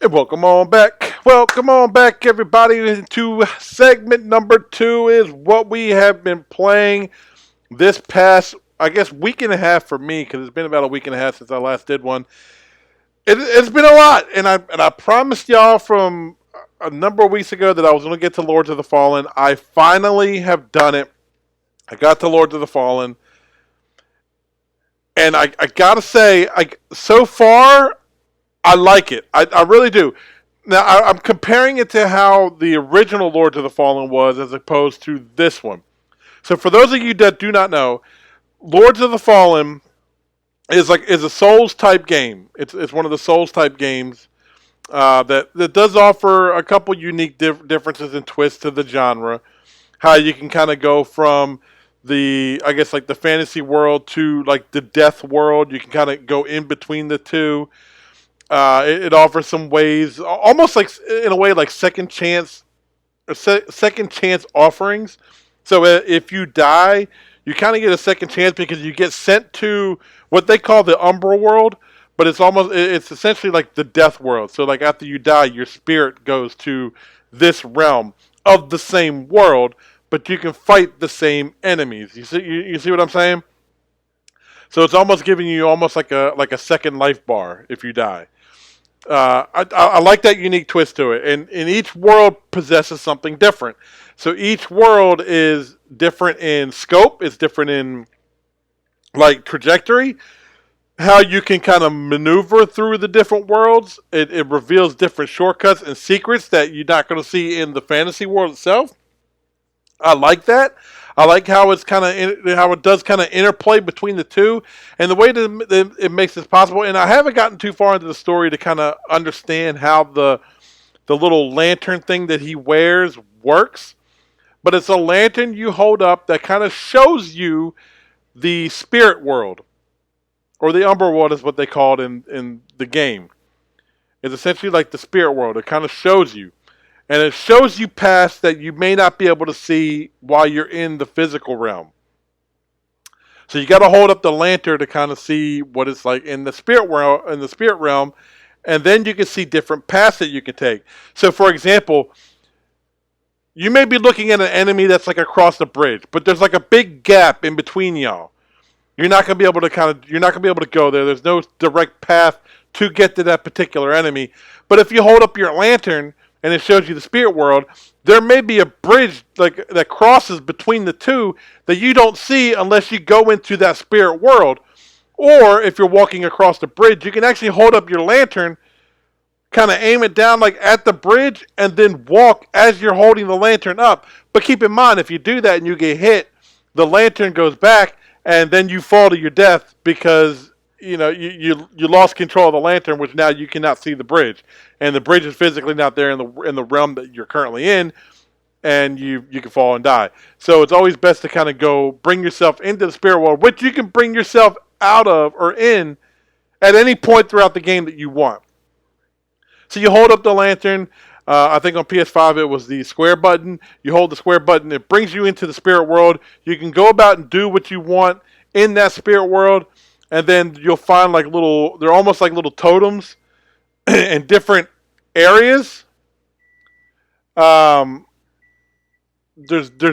And welcome on back. Welcome on back, everybody, to segment number 2 is what we have been playing this past, I guess, week and a half for me, because it's been about a week and a half since I last did one. It's been a lot, and I promised y'all from a number of weeks ago that I was going to get to Lords of the Fallen. I finally have done it. I got to Lords of the Fallen, and I gotta say, so far, I like it. I really do. Now, I'm comparing it to how the original Lords of the Fallen was as opposed to this one. So, for those of you that do not know, Lords of the Fallen is a Souls type game. It's one of the Souls type games that does offer a couple unique differences and twists to the genre. How you can kind of go from the, I guess, like the fantasy world to like the death world. You can kind of go in between the two. It offers some ways, almost like in a way like second chance offerings. So if you die, you kind of get a second chance because you get sent to what they call the Umbra world, but it's essentially like the death world. So like after you die, your spirit goes to this realm of the same world, but you can fight the same enemies. You see what I'm saying? So it's almost giving you almost like a second life bar if you die. I like that unique twist to it, and each world possesses something different. So each world is different in scope, it's different in like trajectory, how you can kind of maneuver through the different worlds. It reveals different shortcuts and secrets that you're not going to see in the fantasy world itself. I like that. I like how how it does kind of interplay between the two, and the way that it makes this possible. And I haven't gotten too far into the story to kind of understand how the little lantern thing that he wears works. But it's a lantern you hold up that kind of shows you the spirit world, or the Umber world is what they call it in the game. It's essentially like the spirit world. It kind of shows you. And it shows you paths that you may not be able to see while you're in the physical realm. So you got to hold up the lantern to kind of see what it's like in the spirit world, and then you can see different paths that you can take. So, for example, you may be looking at an enemy that's like across the bridge, but there's like a big gap in between y'all. You're not gonna be able to go there. There's no direct path to get to that particular enemy. But if you hold up your lantern and it shows you the spirit world, there may be a bridge like that crosses between the two that you don't see unless you go into that spirit world. Or if you're walking across the bridge, you can actually hold up your lantern, kind of aim it down like at the bridge, and then walk as you're holding the lantern up. But keep in mind, if you do that and you get hit, the lantern goes back, and then you fall to your death because you lost control of the lantern, which now you cannot see the bridge, and the bridge is physically not there in the realm that you're currently in, and you can fall and die. So it's always best to kind of go bring yourself into the spirit world, which you can bring yourself out of or in at any point throughout the game that you want. So you hold up the lantern. I think on PS5 it was the square button. You hold the square button, it brings you into the spirit world. You can go about and do what you want in that spirit world, and then you'll find they're almost like little totems in different areas. There's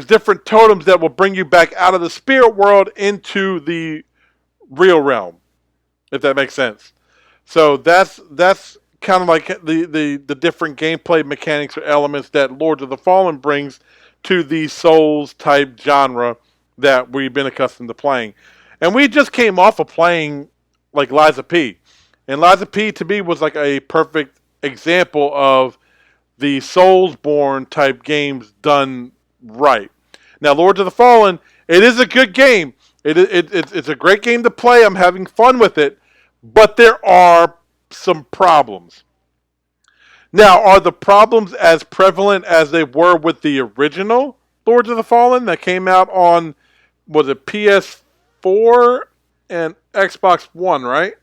different totems that will bring you back out of the spirit world into the real realm, if that makes sense. So that's kind of like the different gameplay mechanics or elements that Lords of the Fallen brings to the Souls type genre that we've been accustomed to playing. And we just came off of playing like Liza P. And Liza P to me was like a perfect example of the Soulsborne type games done right. Now, Lords of the Fallen, it is a good game. It's a great game to play. I'm having fun with it. But there are some problems. Now, are the problems as prevalent as they were with the original Lords of the Fallen that came out on, was it PS4 and Xbox One, right?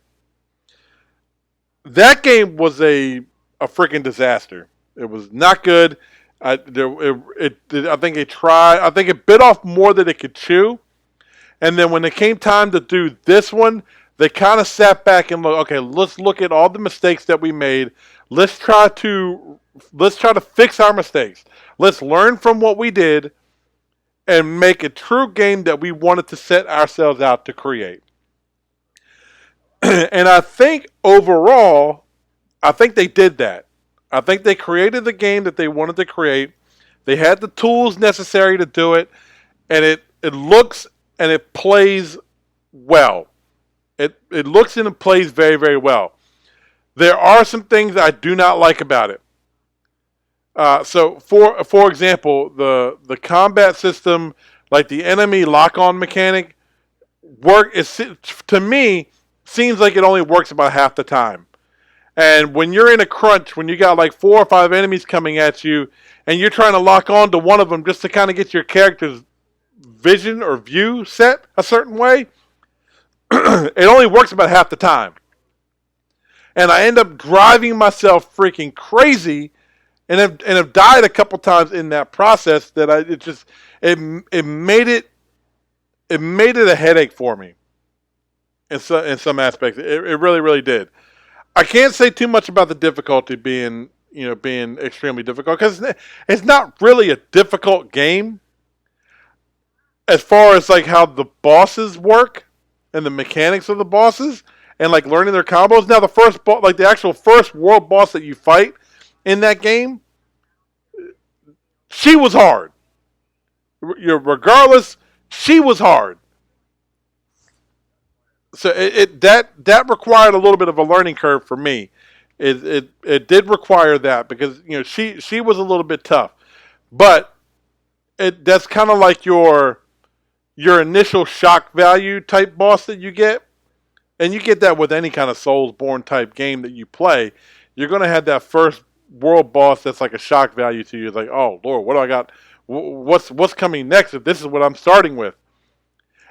That game was a freaking disaster. It was not good. I think it bit off more than it could chew. And then when it came time to do this one, they kind of sat back and look. Okay, let's look at all the mistakes that we made. Let's try to fix our mistakes. Let's learn from what we did and make a true game that we wanted to set ourselves out to create. And I think overall, I think they did that. I think they created the game that they wanted to create. They had the tools necessary to do it, and it looks and it plays well. It looks and it plays very, very well. There are some things I do not like about it. So for example, the combat system, like the enemy lock on mechanic, to me seems like it only works about half the time. And when you're in a crunch, when you got like 4 or 5 enemies coming at you, and you're trying to lock on to one of them just to kind of get your character's vision or view set a certain way, it only works about half the time. And I end up driving myself freaking crazy, and have died a couple times in that process. That it made it a headache for me in some aspects. It really, really did. I can't say too much about the difficulty being extremely difficult, because it's not really a difficult game as far as like how the bosses work and the mechanics of the bosses and like learning their combos. Now the actual first world boss that you fight in that game, she was hard. Regardless, she was hard. So that required a little bit of a learning curve for me. It did require that, because she was a little bit tough, but that's kind of like your initial shock value type boss that you get, and you get that with any kind of Soulsborne type game that you play. You're going to have that first world boss that's like a shock value to you. It's like, oh Lord, what do I got? What's coming next if this is what I'm starting with?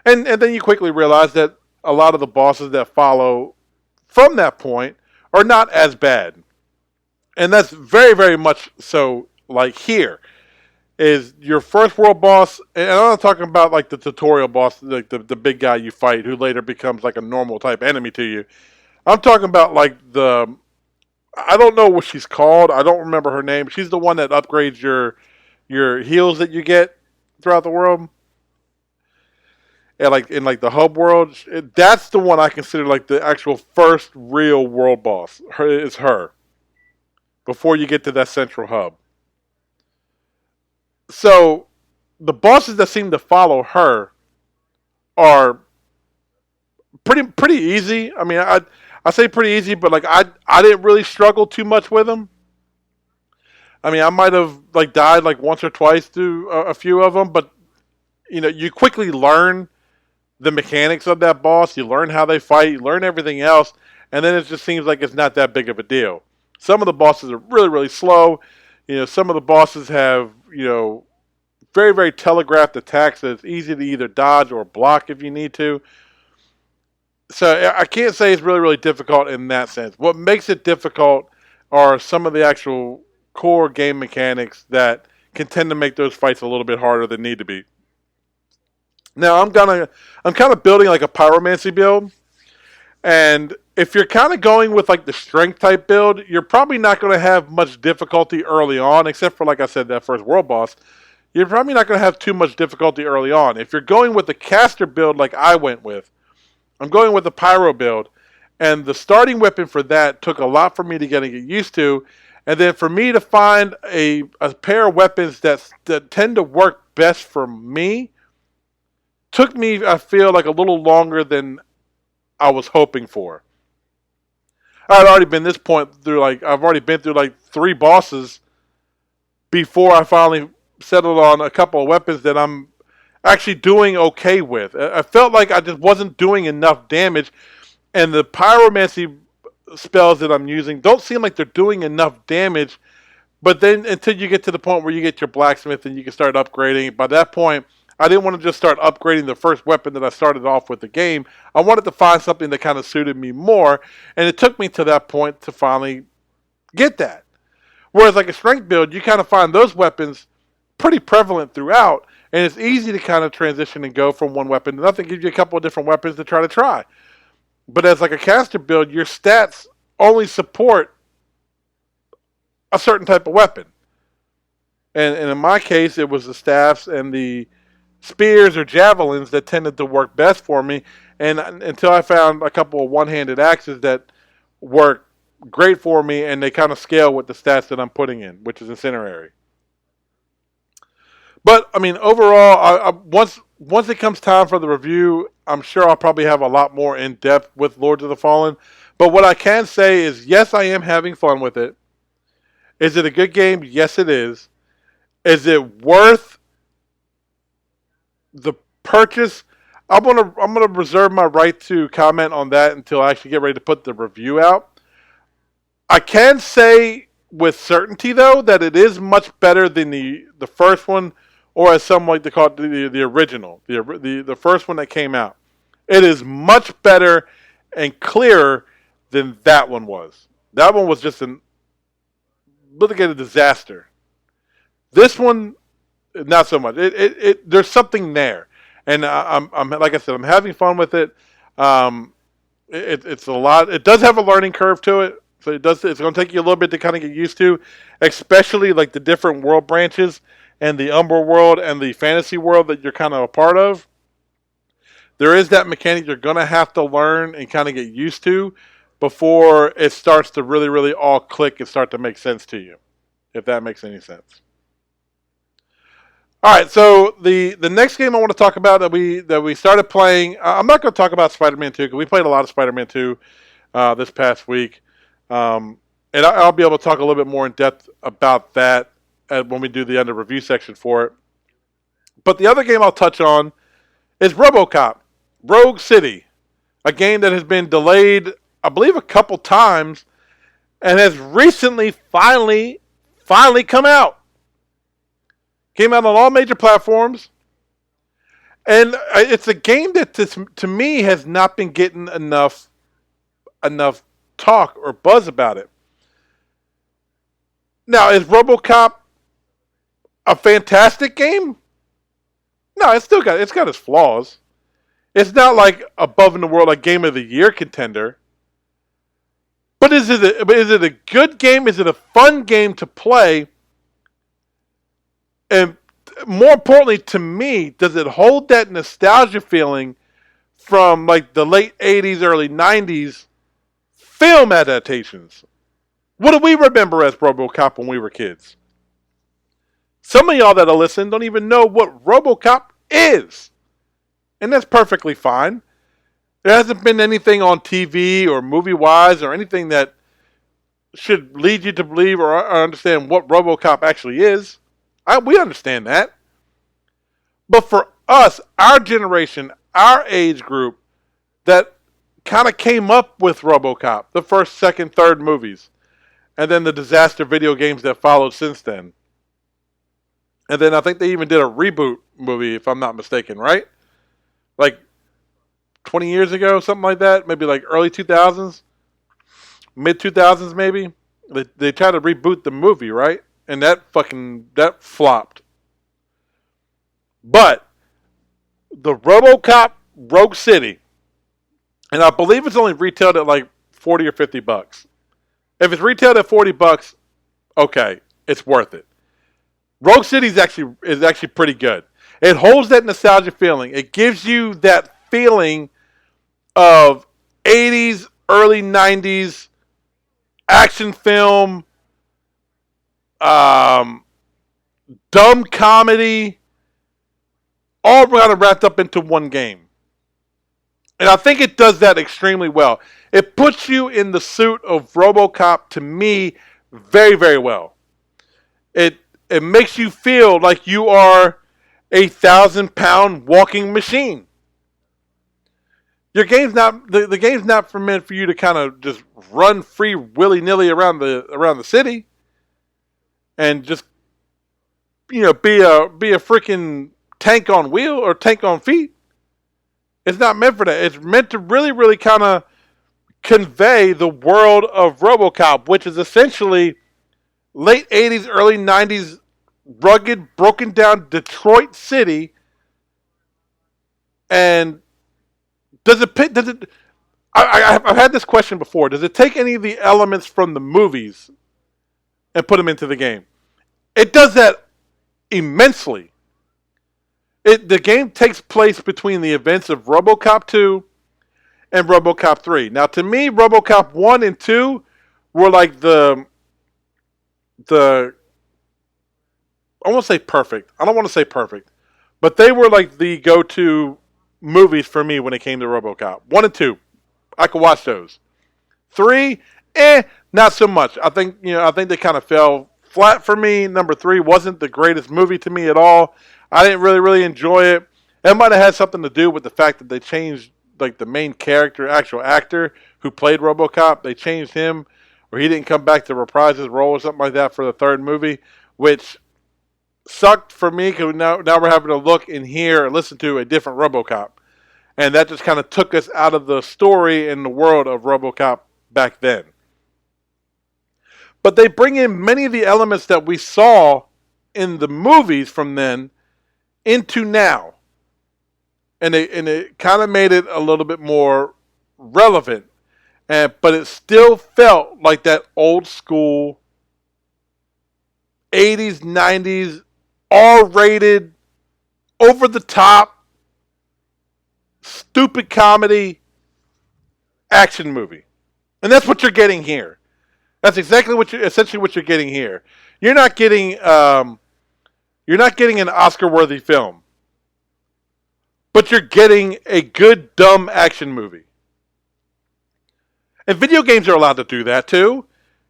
And then you quickly realize that a lot of the bosses that follow from that point are not as bad. And that's very, very much so. Like here is your first world boss, and I'm not talking about like the tutorial boss, like the big guy you fight who later becomes like a normal type enemy to you. I'm talking about like I don't know what she's called. I don't remember her name. She's the one that upgrades your heals that you get throughout the world. And like in like the hub world, that's the one I consider like the actual first real world boss. It's her. Before you get to that central hub. So the bosses that seem to follow her are pretty easy. I mean, I say pretty easy, but like I didn't really struggle too much with them. I mean, I might have like died like once or twice through a few of them, but you quickly learn the mechanics of that boss. You learn how they fight. You learn everything else, and then it just seems like it's not that big of a deal. Some of the bosses are really, really slow. Some of the bosses have very, very telegraphed attacks that it's easy to either dodge or block if you need to. So I can't say it's really, really difficult in that sense. What makes it difficult are some of the actual core game mechanics that can tend to make those fights a little bit harder than need to be. Now I'm kind of building like a pyromancy build, and if you're kind of going with like the strength type build, you're probably not going to have much difficulty early on, except for like I said, that first world boss. You're probably not going to have too much difficulty early on. If you're going with the caster build like I went with, I'm going with the pyro build, and the starting weapon for that took a lot for me to get used to, and then for me to find a pair of weapons that tend to work best for me. Took me, I feel like, a little longer than I was hoping for. I've already been through like 3 bosses before I finally settled on a couple of weapons that I'm actually doing okay with. I felt like I just wasn't doing enough damage, and the pyromancy spells that I'm using don't seem like they're doing enough damage. But then until you get to the point where you get your blacksmith and you can start upgrading, by that point, I didn't want to just start upgrading the first weapon that I started off with the game. I wanted to find something that kind of suited me more, and it took me to that point to finally get that. Whereas like a strength build, you kind of find those weapons pretty prevalent throughout, and it's easy to kind of transition and go from one weapon to another. Gives you a couple of different weapons to try. But as like a caster build, your stats only support a certain type of weapon. And in my case, it was the staffs and the spears or javelins that tended to work best for me. And until I found a couple of one-handed axes that work great for me, and they kind of scale with the stats that I'm putting in, which is incinerary. But I mean, overall, once it comes time for the review, I'm sure I'll probably have a lot more in depth with Lords of the Fallen. But what I can say is, yes, I am having fun with it. Is it a good game? Yes, it is. Is it worth the purchase? I'm gonna reserve my right to comment on that until I actually get ready to put the review out. I can say with certainty though that it is much better than the first one, or as some like to call it, the original, the first one that came out. It is much better and clearer than that one was. That one was just an litigated disaster. This one, not so much. There's something there, and I'm like I said, I'm having fun with it. Um, it's a lot. It does have a learning curve to it, so it does. It's going to take you a little bit to kind of get used to, especially like the different world branches and the Umbra world and the fantasy world that you're kind of a part of. There is that mechanic you're going to have to learn and kind of get used to before it starts to really, really all click and start to make sense to you, if that makes any sense. All right, so the next game I want to talk about that we started playing. I'm not going to talk about Spider-Man 2 because we played a lot of Spider-Man 2 this past week, and I'll be able to talk a little bit more in depth about that when we do the under review section for it. But the other game I'll touch on is Robocop, Rogue City, a game that has been delayed, I believe, a couple times, and has recently finally come out. Came out on all major platforms. And it's a game that, to me, has not been getting enough talk or buzz about it. Now, is Robocop a fantastic game? No, it's got its flaws. It's not like above in the world, like Game of the Year contender. But is it a good game? Is it a fun game to play? And more importantly to me, does it hold that nostalgia feeling from like the late 80s, early 90s film adaptations? What do we remember as Robocop when we were kids? Some of y'all that are listening don't even know what Robocop is. And that's perfectly fine. There hasn't been anything on TV or movie-wise or anything that should lead you to believe or understand what Robocop actually is. We understand that. But for us, our generation, our age group, that kind of came up with Robocop, the first, second, third movies, and then the disaster video games that followed since then. And then I think they even did a reboot movie, if I'm not mistaken, right? Like 20 years ago, something like that. Maybe like early 2000s, mid 2000s maybe. They tried to reboot the movie, right? And that flopped. But the Robocop Rogue City, and I believe it's only retailed at like 40 or 50 bucks. If it's retailed at 40 bucks, okay, it's worth it. Rogue City is actually pretty good. It holds that nostalgia feeling. It gives you that feeling of 80s, early 90s action film, dumb comedy, all kind of wrapped up into one game. And I think it does that extremely well. It puts you in the suit of Robocop, to me, very, very well. It makes you feel like you are a 1,000-pound walking machine. Your game's not the game's not meant for you to kind of just run free willy-nilly around the city and just be a freaking tank on wheel or tank on feet. It's not meant for that. It's meant to really, really kind of convey the world of Robocop, which is essentially late 80s, early 90s rugged, broken down Detroit city. And I've had this question before. Does it take any of the elements from the movies and put them into the game. It does that immensely. The game takes place between the events of Robocop 2 and Robocop 3. Now, to me, Robocop 1 and 2 were like the I won't say perfect. I don't want to say perfect, but they were like the go-to movies for me when it came to Robocop. 1 and 2, I could watch those. 3, not so much. I think they kind of fell flat for me. Number 3 wasn't the greatest movie to me at all. I didn't really enjoy it. It might have had something to do with the fact that they changed like the main character, actual actor who played RoboCop. They changed him, or he didn't come back to reprise his role or something like that for the third movie, which sucked for me because now we're having to look and hear and listen to a different RoboCop, and that just kind of took us out of the story and the world of RoboCop back then. But they bring in many of the elements that we saw in the movies from then into now. And it kind of made it a little bit more relevant. But it still felt like that old school 80s, 90s, R-rated, over the top, stupid comedy action movie. And that's what you're getting here. That's exactly essentially what you're getting here. You're not getting an Oscar-worthy film, but you're getting a good dumb action movie. And video games are allowed to do that too.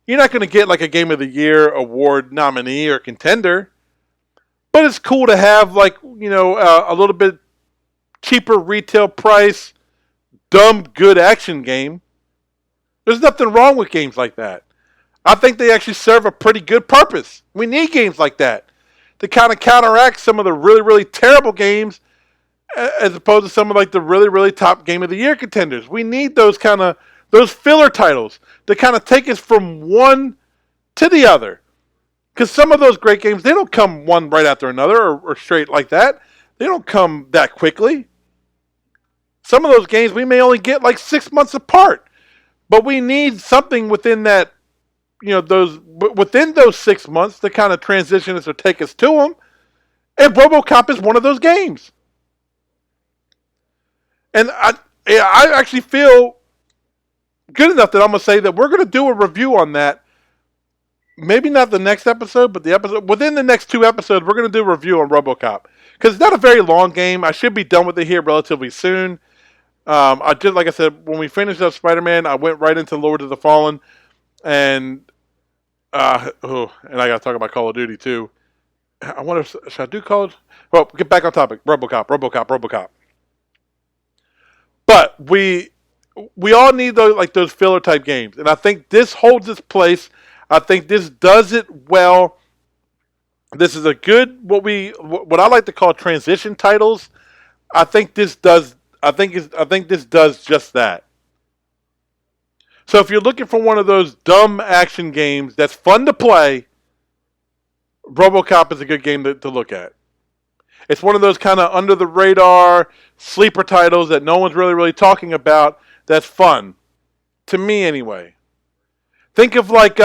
You're not going to get like a Game of the Year award nominee or contender, but it's cool to have like a little bit cheaper retail price, dumb good action game. There's nothing wrong with games like that. I think they actually serve a pretty good purpose. We need games like that to kind of counteract some of the really, really terrible games as opposed to some of like the really, really top Game of the Year contenders. We need those filler titles to kind of take us from one to the other. Because some of those great games, they don't come one right after another or straight like that. They don't come that quickly. Some of those games we may only get like 6 months apart. But we need something within that, within those 6 months to kind of transition us or take us to them. And RoboCop is one of those games. And I actually feel good enough that I'm going to say that we're going to do a review on that. Maybe not the next episode, but the episode within the next 2 episodes, we're going to do a review on RoboCop. Because it's not a very long game. I should be done with it here relatively soon. I did, like I said, when we finished up Spider-Man, I went right into Lord of the Fallen. And I got to talk about Call of Duty too. I wonder, should I do Call of... Well, get back on topic. RoboCop. But we all need those filler type games, and I think this holds its place. I think this does it well. This is a good what I like to call transition titles. I think this does. I think this does just that. So if you're looking for one of those dumb action games that's fun to play, RoboCop is a good game to look at. It's one of those kind of under the radar sleeper titles that no one's really talking about. That's fun, to me anyway. Think of like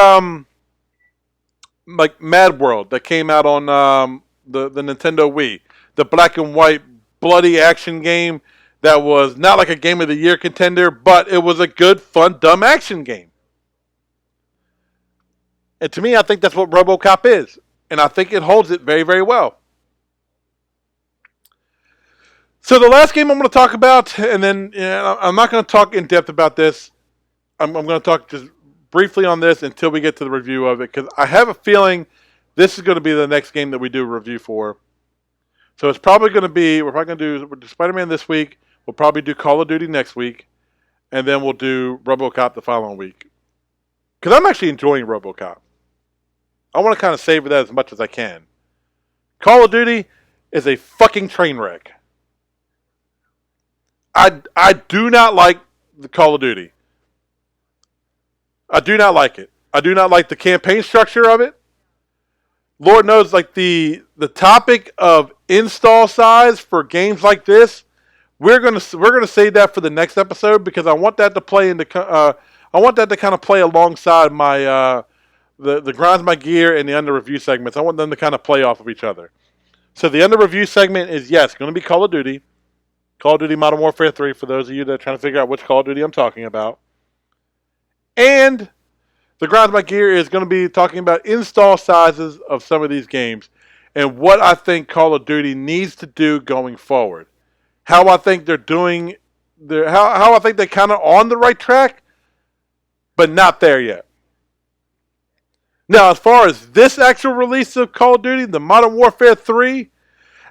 Mad World that came out on the Nintendo Wii, the black and white bloody action game that was not like a Game of the Year contender, but it was a good, fun, dumb action game. And to me, I think that's what RoboCop is, and I think it holds it very, very well. So the last game I'm going to talk about, and then I'm not going to talk in depth about this. I'm going to talk just briefly on this until we get to the review of it, because I have a feeling this is going to be the next game that we do a review for. So it's probably going to be, we'll do Spider-Man this week, we'll probably do Call of Duty next week, and then we'll do RoboCop the following week. Because I'm actually enjoying RoboCop. I want to kind of savor that as much as I can. Call of Duty is a fucking train wreck. I do not like the Call of Duty. I do not like it. I do not like the campaign structure of it. Lord knows, like the topic of install size for games like this, we're gonna save that for the next episode, because I want that to play I want that to kind of play alongside my the Grinds My Gear and the Under Review segments. I want them to kind of play off of each other. So the Under Review segment is, yes, going to be Call of Duty. Call of Duty Modern Warfare 3, for those of you that are trying to figure out which Call of Duty I'm talking about. And the Grinds My Gear is going to be talking about install sizes of some of these games and what I think Call of Duty needs to do going forward. How I think they're doing, how I think they're kind of on the right track, but not there yet. Now, as far as this actual release of Call of Duty, the Modern Warfare 3,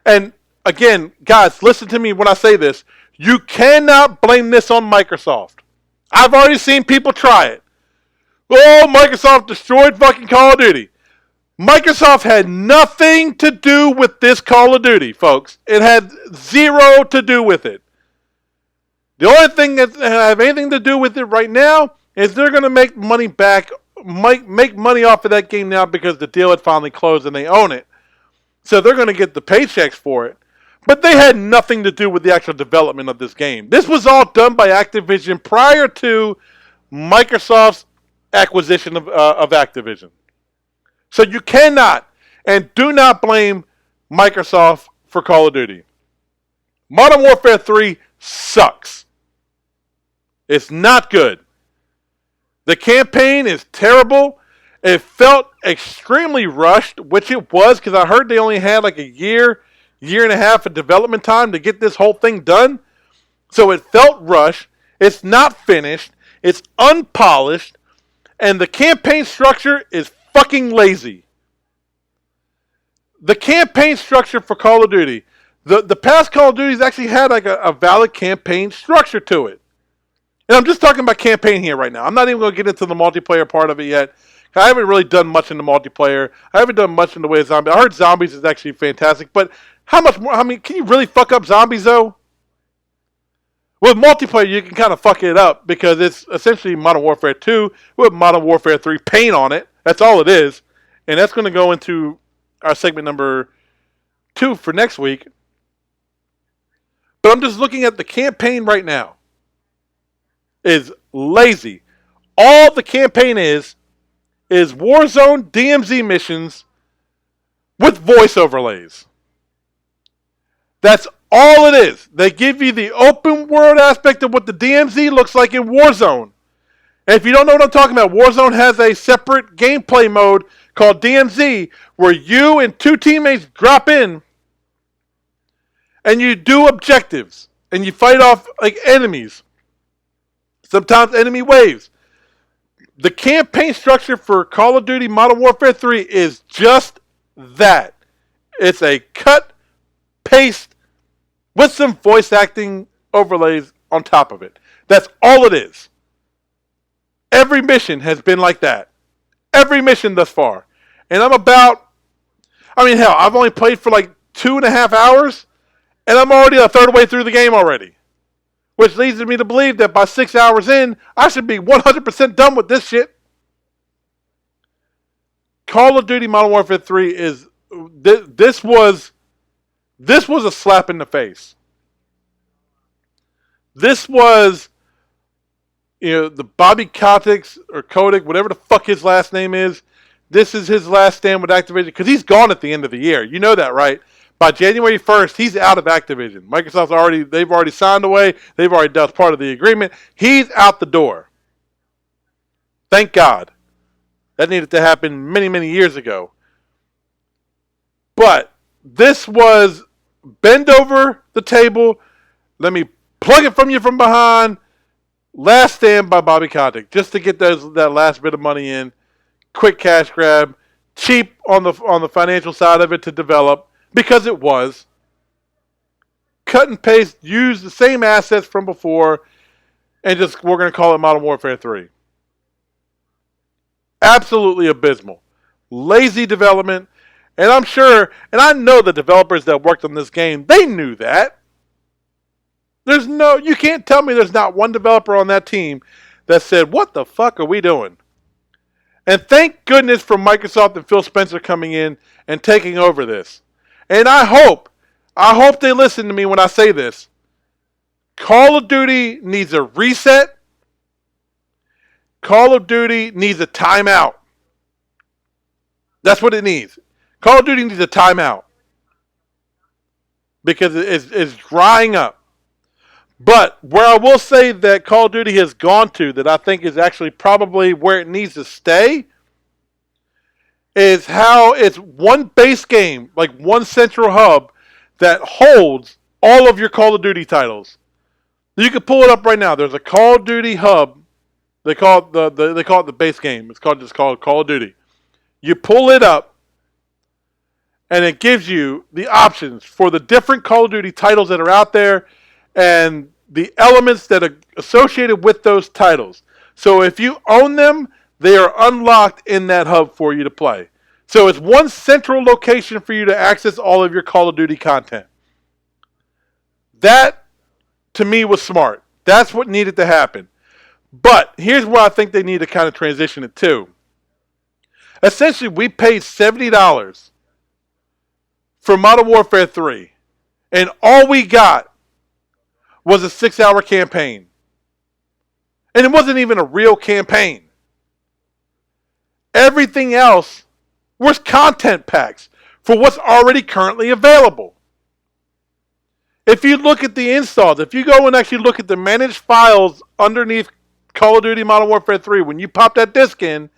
and again, guys, listen to me when I say this. You cannot blame this on Microsoft. I've already seen people try it. Oh, Microsoft destroyed fucking Call of Duty. Microsoft had nothing to do with this Call of Duty, folks. It had zero to do with it. The only thing that have anything to do with it right now is they're going to make money back, make money off of that game now because the deal had finally closed and they own it. So they're going to get the paychecks for it. But they had nothing to do with the actual development of this game. This was all done by Activision prior to Microsoft's acquisition of Activision. So you cannot and do not blame Microsoft for Call of Duty. Modern Warfare 3 sucks. It's not good. The campaign is terrible. It felt extremely rushed, which it was, because I heard they only had like a year and a half of development time to get this whole thing done. So it felt rushed. It's not finished. It's unpolished. And the campaign structure is fucking lazy. The campaign structure for Call of Duty, the past Call of Duties actually had like a valid campaign structure to it. And I'm just talking about campaign here right now. I'm not even going to get into the multiplayer part of it yet. I haven't really done much in the multiplayer. I haven't done much in the way of zombies. I heard zombies is actually fantastic, but how much more? I mean, can you really fuck up zombies though? With multiplayer, you can kind of fuck it up because it's essentially Modern Warfare 2 with Modern Warfare 3 paint on it. That's all it is. And that's going to go into our segment number 2 for next week. But I'm just looking at the campaign right now. Is lazy. All the campaign is Warzone DMZ missions with voice overlays. That's all it is. They give you the open world aspect of what the DMZ looks like in Warzone. And if you don't know what I'm talking about, Warzone has a separate gameplay mode called DMZ where you and two teammates drop in and you do objectives and you fight off like enemies. Sometimes enemy waves. The campaign structure for Call of Duty Modern Warfare 3 is just that. It's a cut, paste, with some voice acting overlays on top of it. That's all it is. Every mission has been like that. Every mission thus far. And I've only played for like 2.5 hours, and I'm already a third way through the game already. Which leads me to believe that by 6 hours in, I should be 100% done with this shit. Call of Duty Modern Warfare 3 is... This was a slap in the face. This was... the Bobby Kotick, or Kotick, whatever the fuck his last name is. This is his last stand with Activision. Because he's gone at the end of the year. You know that, right? By January 1st, he's out of Activision. They've already signed away. They've already done part of the agreement. He's out the door. Thank God. That needed to happen many, many years ago. But this was bend over the table. Let me plug it from you from behind. Last stand by Bobby Kotick. Just to get that last bit of money in. Quick cash grab. Cheap on the financial side of it to develop. Because it was. Cut and paste, use the same assets from before, and we're going to call it Modern Warfare 3. Absolutely abysmal. Lazy development, and I'm sure, and I know the developers that worked on this game, they knew that. You can't tell me there's not one developer on that team that said, what the fuck are we doing? And thank goodness for Microsoft and Phil Spencer coming in and taking over this. And I hope they listen to me when I say this. Call of Duty needs a reset. Call of Duty needs a timeout. That's what it needs. Call of Duty needs a timeout because it's drying up. But where I will say that Call of Duty has gone to, that I think is actually probably where it needs to stay, is how it's one base game, like one central hub, that holds all of your Call of Duty titles. You can pull it up right now. There's a Call of Duty hub. They call it they call it the base game. It's called Call of Duty. You pull it up, and it gives you the options for the different Call of Duty titles that are out there and the elements that are associated with those titles. So if you own them, they are unlocked in that hub for you to play. So it's one central location for you to access all of your Call of Duty content. That, to me, was smart. That's what needed to happen. But here's where I think they need to kind of transition it to. Essentially, we paid $70 for Modern Warfare 3, and all we got was a 6-hour campaign. And it wasn't even a real campaign. Everything else was content packs for what's already currently available. If you look at the installs, if you go and actually look at the managed files underneath Call of Duty Modern Warfare 3, when you pop that disc in,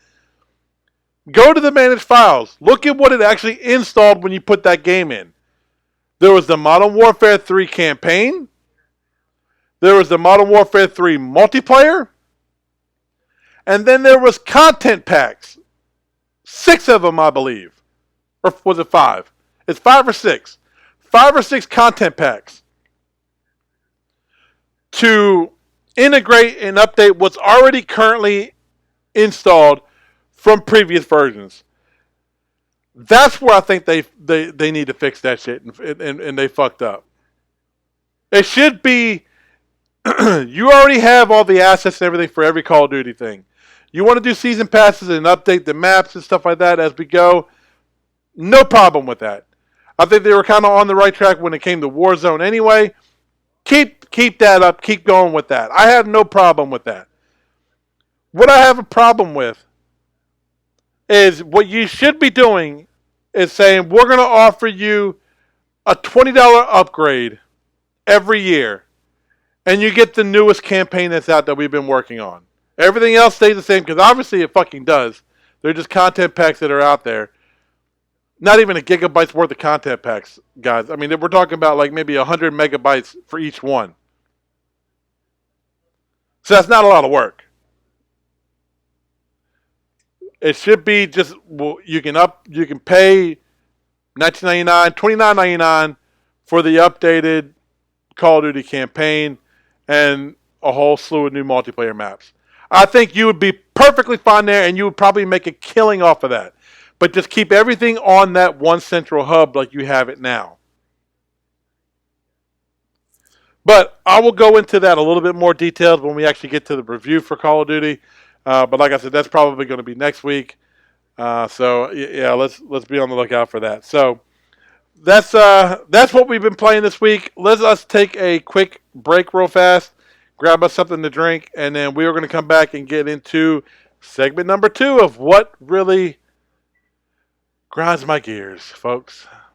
go to the managed files. Look at what it actually installed when you put that game in. There was the Modern Warfare 3 campaign. There was the Modern Warfare 3 multiplayer. And then there was content packs. 6 of them, I believe. Or was it 5? It's 5 or 6. 5 or 6 content packs to integrate and update what's already currently installed from previous versions. That's where I think they need to fix that shit, and they fucked up. It should be, you already have all the assets and everything for every Call of Duty thing. You want to do season passes and update the maps and stuff like that as we go, no problem with that. I think they were kind of on the right track when it came to Warzone anyway. Keep that up. Keep going with that. I have no problem with that. What I have a problem with is what you should be doing is saying, we're going to offer you a $20 upgrade every year, and you get the newest campaign that's out that we've been working on. Everything else stays the same, because obviously it fucking does. They're just content packs that are out there. Not even a gigabyte's worth of content packs, guys. I mean, we're talking about like maybe 100 megabytes for each one. So that's not a lot of work. It should be just, well, you can pay $19.99, $29.99 for the updated Call of Duty campaign and a whole slew of new multiplayer maps. I think you would be perfectly fine there, and you would probably make a killing off of that. But just keep everything on that one central hub like you have it now. But I will go into that a little bit more detailed when we actually get to the review for Call of Duty. But like I said, that's probably going to be next week. So yeah, let's be on the lookout for that. So that's what we've been playing this week. Let's take a quick break real fast, grab us something to drink, and then we are going to come back and get into segment number 2 of what really grinds my gears, folks.